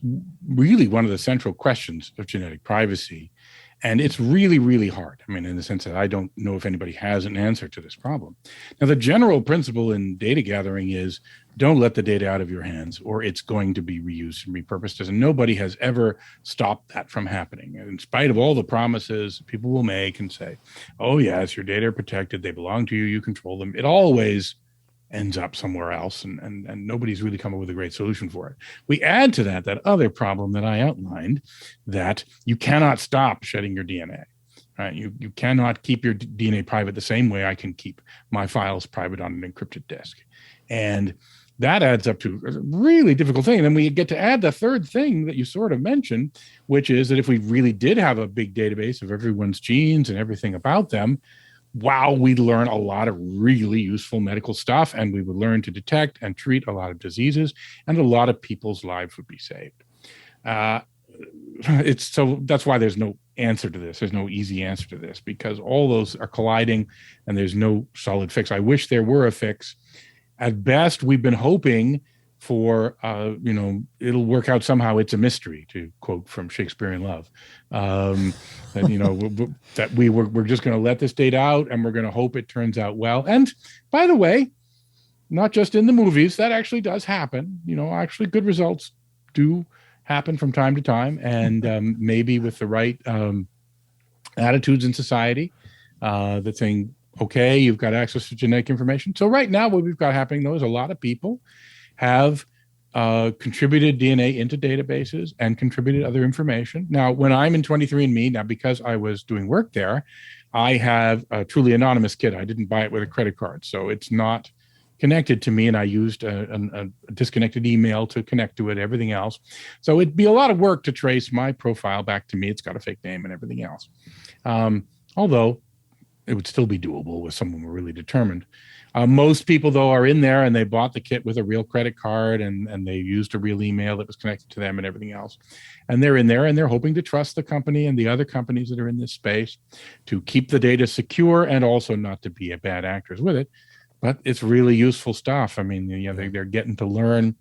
really one of the central questions of genetic privacy. And it's really, really hard. I mean, in the sense that I don't know if anybody has an answer to this problem. Now, the general principle in data gathering is don't let the data out of your hands or it's going to be reused and repurposed. And nobody has ever stopped that from happening. And in spite of all the promises people will make and say, oh, yes, your data are protected. They belong to you. You control them. It always ends up somewhere else, and nobody's really come up with a great solution for it. We add to that other problem that I outlined, that you cannot stop shedding your DNA. Right? You cannot keep your DNA private the same way I can keep my files private on an encrypted disk. And that adds up to a really difficult thing. And then we get to add the third thing that you sort of mentioned, which is that if we really did have a big database of everyone's genes and everything about them, wow, we'd learn a lot of really useful medical stuff, and we would learn to detect and treat a lot of diseases, and a lot of people's lives would be saved. So that's why there's no answer to this. There's no easy answer to this, because all those are colliding and there's no solid fix. I wish there were a fix. At best, we've been hoping for, it'll work out somehow. It's a mystery, to quote from Shakespeare in Love. That we're just going to let this data out and we're going to hope it turns out well. And by the way, not just in the movies, that actually does happen. Actually good results do happen from time to time. And maybe with the right attitudes in society, that saying, okay, you've got access to genetic information. So right now what we've got happening, though, is a lot of people have contributed DNA into databases and contributed other information. Now, when I'm in 23andMe, now because I was doing work there, I have a truly anonymous kit. I didn't buy it with a credit card, so it's not connected to me, and I used a disconnected email to connect to it, everything else. So it'd be a lot of work to trace my profile back to me. It's got a fake name and everything else. Although it would still be doable with someone we're really determined. Most people, though, are in there and they bought the kit with a real credit card and they used a real email that was connected to them and everything else. And they're in there and they're hoping to trust the company and the other companies that are in this space to keep the data secure and also not to be bad actors with it. But it's really useful stuff. I mean, they're getting to learn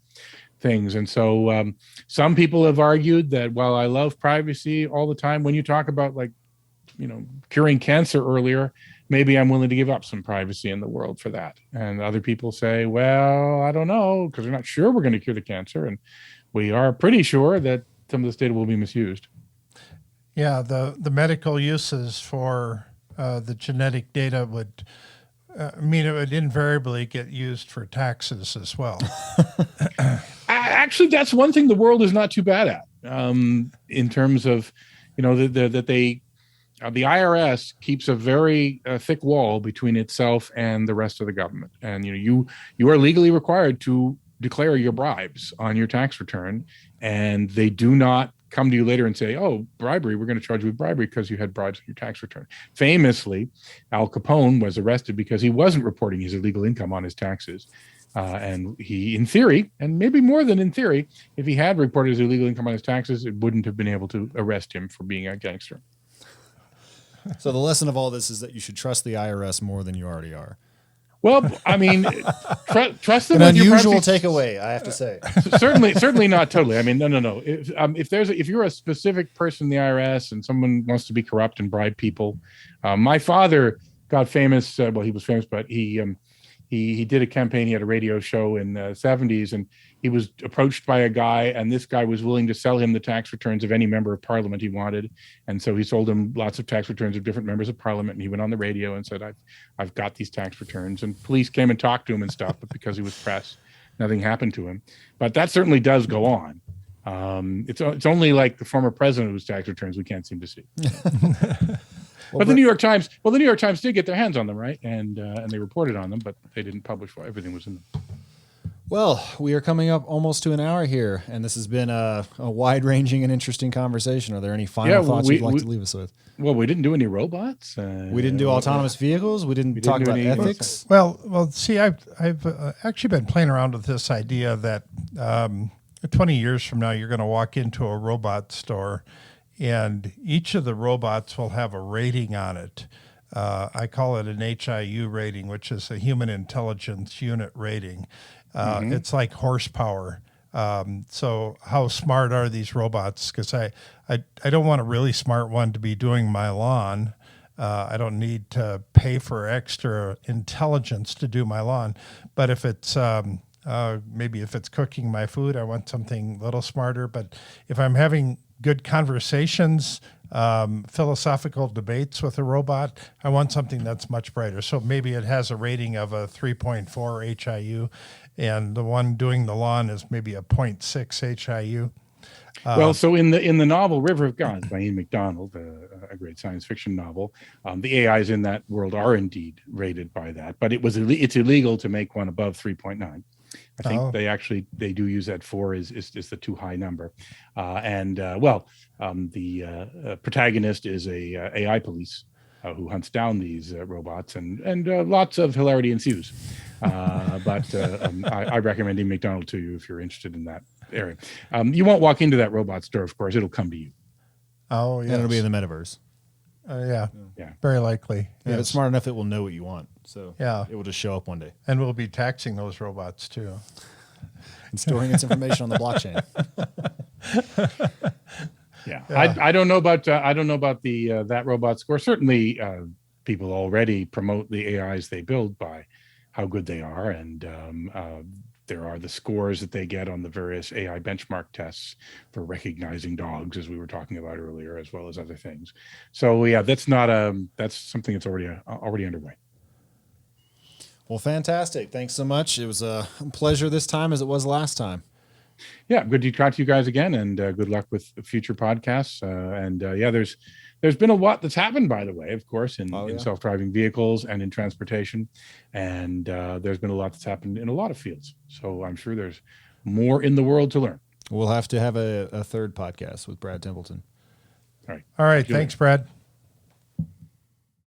things. And so some people have argued that while I love privacy all the time, when you talk about curing cancer earlier, maybe I'm willing to give up some privacy in the world for that. And other people say, well, I don't know, because we're not sure we're going to cure the cancer. And we are pretty sure that some of this data will be misused. Yeah, the medical uses for the genetic data would, it would invariably get used for taxes as well. Actually, that's one thing the world is not too bad at, in terms of, that they... the IRS keeps a very thick wall between itself and the rest of the government. And, you are legally required to declare your bribes on your tax return. And they do not come to you later and say, oh, bribery, we're going to charge you with bribery because you had bribes on your tax return. Famously, Al Capone was arrested because he wasn't reporting his illegal income on his taxes. And he, in theory, and maybe more than in theory, if he had reported his illegal income on his taxes, it wouldn't have been able to arrest him for being a gangster. So the lesson of all this is that you should trust the IRS more than you already are. Well, I mean, trust them An with your unusual privacy. takeaway, I have to say. Certainly not totally. I mean, no. If you're a specific person in the IRS and someone wants to be corrupt and bribe people, my father got famous. Well, he was famous, but he did a campaign. He had a radio show in the 70s, and he was approached by a guy, and this guy was willing to sell him the tax returns of any member of parliament he wanted. And so he sold him lots of tax returns of different members of parliament. And he went on the radio and said, I've got these tax returns. And police came and talked to him and stuff, but because he was press, nothing happened to him. But that certainly does go on. It's only like the former president whose tax returns we can't seem to see. But the New York Times did get their hands on them, right? And they reported on them, but they didn't publish what everything was in them. Well, we are coming up almost to an hour here, and this has been a wide-ranging and interesting conversation. Are there any final thoughts you'd like to leave us with? Well, we didn't do any robots. We didn't do autonomous vehicles. We didn't talk about ethics. Well, see, I've actually been playing around with this idea that 20 years from now, you're going to walk into a robot store, and each of the robots will have a rating on it. I call it an HIU rating, which is a Human Intelligence Unit rating. It's like horsepower. So how smart are these robots? Because I don't want a really smart one to be doing my lawn. I don't need to pay for extra intelligence to do my lawn. But if it's maybe if it's cooking my food, I want something a little smarter. But if I'm having good conversations, philosophical debates with a robot, I want something that's much brighter. So maybe it has a rating of a 3.4 HIU, and the one doing the lawn is maybe a 0.6 HIU. Well, so in the novel River of Gods by Ian MacDonald, a great science fiction novel, the AIs in that world are indeed rated by that, but it's illegal to make one above 3.9. I think they do use that 4 is the too high number, the protagonist is a AI police who hunts down these robots, and lots of hilarity ensues. I recommend Ian MacDonald to you if you're interested in that area. You won't walk into that robot store, of course; it'll come to you. Oh, yeah, and it'll be in the metaverse. Yeah, very likely. If it's smart enough, it will know what you want. So it will just show up one day. And we'll be taxing those robots too, and storing its information on the blockchain. I don't know about the that robot score. Certainly, people already promote the AIs they build by how good they are, and there are the scores that they get on the various AI benchmark tests for recognizing dogs, as we were talking about earlier, as well as other things. So that's something that's already underway. Well, fantastic. Thanks so much. It was a pleasure this time as it was last time. Yeah, good to talk to you guys again, and good luck with future podcasts. There's been a lot that's happened, by the way, of course, in self-driving vehicles and in transportation, and there's been a lot that's happened in a lot of fields. So I'm sure there's more in the world to learn. We'll have to have a third podcast with Brad Templeton. All right. All right. Thanks, Brad.